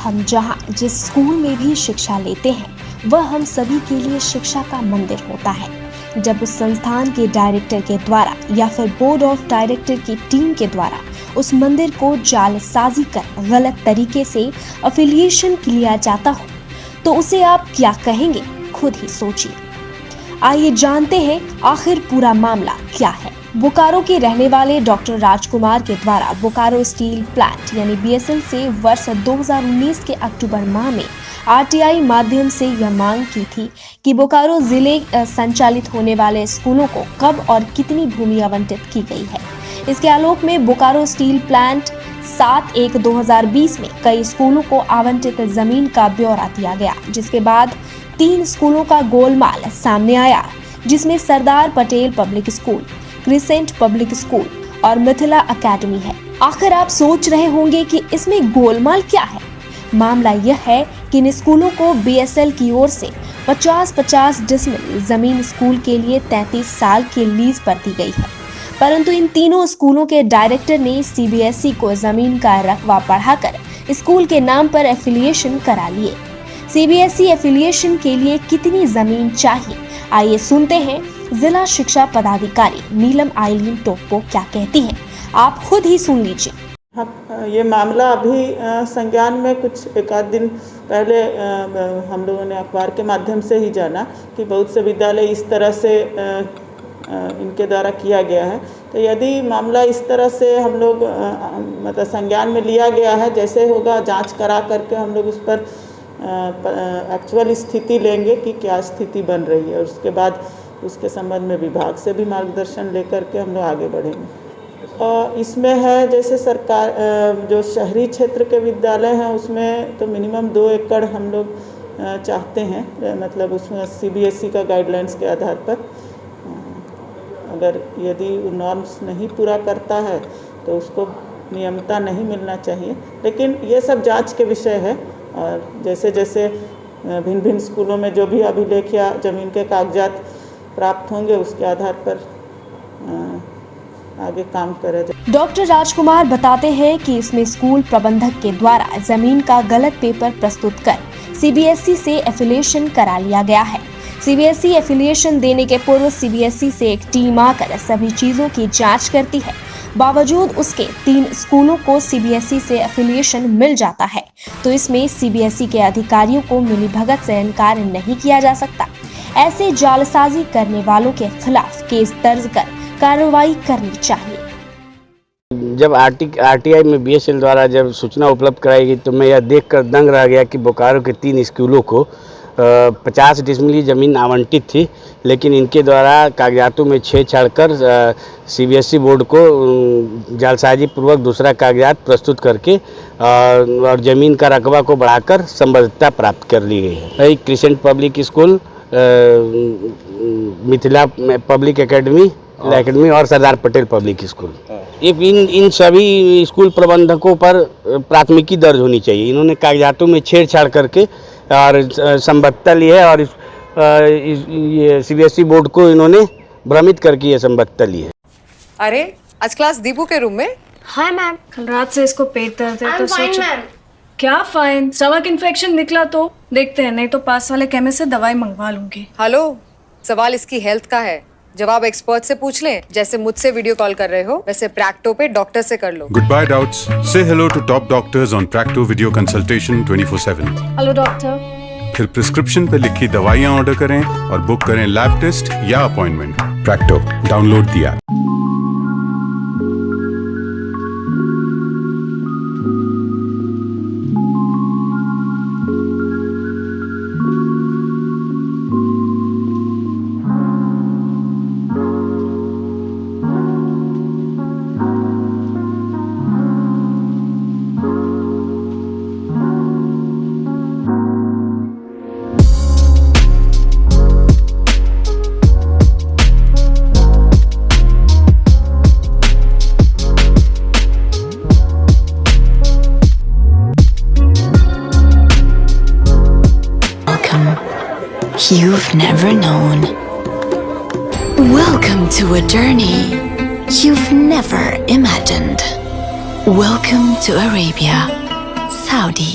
हम जहाँ जिस स्कूल में भी शिक्षा लेते हैं वह हम सभी के लिए शिक्षा का मंदिर होता है। जब उस संस्थान के डायरेक्टर के द्वारा या फिर बोर्ड ऑफ डायरेक्टर की टीम के द्वारा उस मंदिर को जालसाजी कर गलत तरीके से अफिलिएशन लिया जाता हो तो उसे आप क्या कहेंगे, खुद ही सोचिए। आइए जानते हैं आखिर पूरा मामला क्या है। बोकारो के रहने वाले डॉक्टर राजकुमार के द्वारा बोकारो स्टील प्लांट यानी बीएसएल से वर्ष 2019 के अक्टूबर माह में आरटीआई माध्यम से यह मांग की थी कि बोकारो जिले संचालित होने वाले स्कूलों को कब और कितनी भूमि आवंटित की गई है। इसके आलोक में बोकारो स्टील प्लांट 7/1/2020 में कई स्कूलों को आवंटित जमीन का ब्यौरा दिया गया, जिसके बाद 3 स्कूलों का गोलमाल सामने आया, जिसमें Sardar Patel public school, crescent public school और मिथिला एकेडमी है। आखिर आप सोच रहे होंगे कि इसमें गोलमाल क्या है। मामला यह है कि इन स्कूलों को बीएसएल की ओर से 50-50 डिसमिल जमीन स्कूल के लिए 33 साल के लीज पर दी गई है, परंतु इन तीनों स्कूलों के डायरेक्टर ने सीबीएसई को जमीन का रकबा बढ़ाकर स्कूल के नाम पर एफिलिएशन करा लिए। सीबीएसई एफिलिएशन के लिए कितनी जमीन चाहिए, आइए सुनते हैं जिला शिक्षा पदाधिकारी नीलम आइलीन टोप्पो क्या कहती हैं। आप खुद ही सुन लीजिए। हाँ, ये मामला अभी संज्ञान में कुछ एक आध दिन पहले हम लोगों ने अखबार के माध्यम से ही जाना कि बहुत से विद्यालय इस तरह से इनके द्वारा किया गया है। तो यदि मामला इस तरह से हम लोग मतलब संज्ञान में लिया गया है, जैसे होगा जांच करा करके हम लोग उस पर एक्चुअल स्थिति लेंगे कि क्या स्थिति बन रही है, और उसके बाद उसके संबंध में विभाग से भी मार्गदर्शन लेकर के हम लोग आगे बढ़ेंगे। और इसमें है जैसे सरकार जो शहरी क्षेत्र के विद्यालय हैं उसमें तो मिनिमम 2 एकड़ हम लोग चाहते हैं, मतलब उसमें सीबीएसई का गाइडलाइंस के आधार पर अगर यदि नॉर्म्स नहीं पूरा करता है तो उसको नियमता नहीं मिलना चाहिए। लेकिन ये सब जांच के विषय है, और जैसे जैसे भिन्न भिन्न स्कूलों में जो भी अभिलेख या जमीन के कागजात प्राप्त होंगे उसके आधार पर आगे काम करें। डॉक्टर राजकुमार बताते हैं कि इसमें स्कूल प्रबंधक के द्वारा जमीन का गलत पेपर प्रस्तुत कर सीबीएसई से एफिलिएशन करा लिया गया है। सीबीएसई एफिलिएशन देने के पूर्व सीबीएसई से एक टीम आकर सभी चीजों की जांच करती है। बावजूद उसके 3 स्कूलों को सीबीएसई से एफिलिएशन मिल जाता है, तो इसमें सीबीएसई के अधिकारियों को मिलीभगत से इनकार नहीं किया जा सकता। ऐसे जालसाजी करने वालों के खिलाफ केस दर्ज कर कार्रवाई करनी चाहिए। जब आरटीआई में बीएसएल द्वारा जब सूचना उपलब्ध कराई गई तो मैं यह देखकर दंग रह गया कि बोकारो के 3 स्कूलों को 50 डिसमिल जमीन आवंटित थी, लेकिन इनके द्वारा कागजातों में छेड़छाड़ कर सीबीएसई बोर्ड को जालसाजी पूर्वक दूसरा कागजात प्रस्तुत करके और जमीन का रकबा को बढ़ाकर संबद्धता प्राप्त कर ली गई है। Crescent public school, Mithila public academy और सरदार पटेल पब्लिक स्कूल, इन सभी स्कूल प्रबंधकों पर प्राथमिकी दर्ज होनी चाहिए। इन्होंने कागजातों में छेड़छाड़ करके और संबद्धता ली है, और ये सीबीएसई बोर्ड को इन्होंने भ्रमित करके ये संबद्धता ली है। अरे आज क्लास दीपू के रूम में? हाय मैम, कल रात से इसको पेट दर्द है तो सोचो। क्या फाइन? स्टमक इन्फेक्शन निकला तो देखते हैं, नहीं तो पास वाले केमिस्ट से दवाई मंगवा लूंगी। हेलो, सवाल इसकी हेल्थ का है, जवाब एक्सपर्ट से पूछ लें। जैसे मुझसे वीडियो कॉल कर रहे हो वैसे प्रैक्टो पे डॉक्टर से कर लो। Goodbye doubts. Say hello to top doctors on Practo video consultation 24/7. Hello doctor. फिर प्रिस्क्रिप्शन पे लिखी दवाइयाँ ऑर्डर करें और बुक करें लैब टेस्ट या अपॉइंटमेंट। प्रैक्टो, डाउनलोड दिया। You've never known. Welcome to a journey you've never imagined. Welcome to Arabia, Saudi.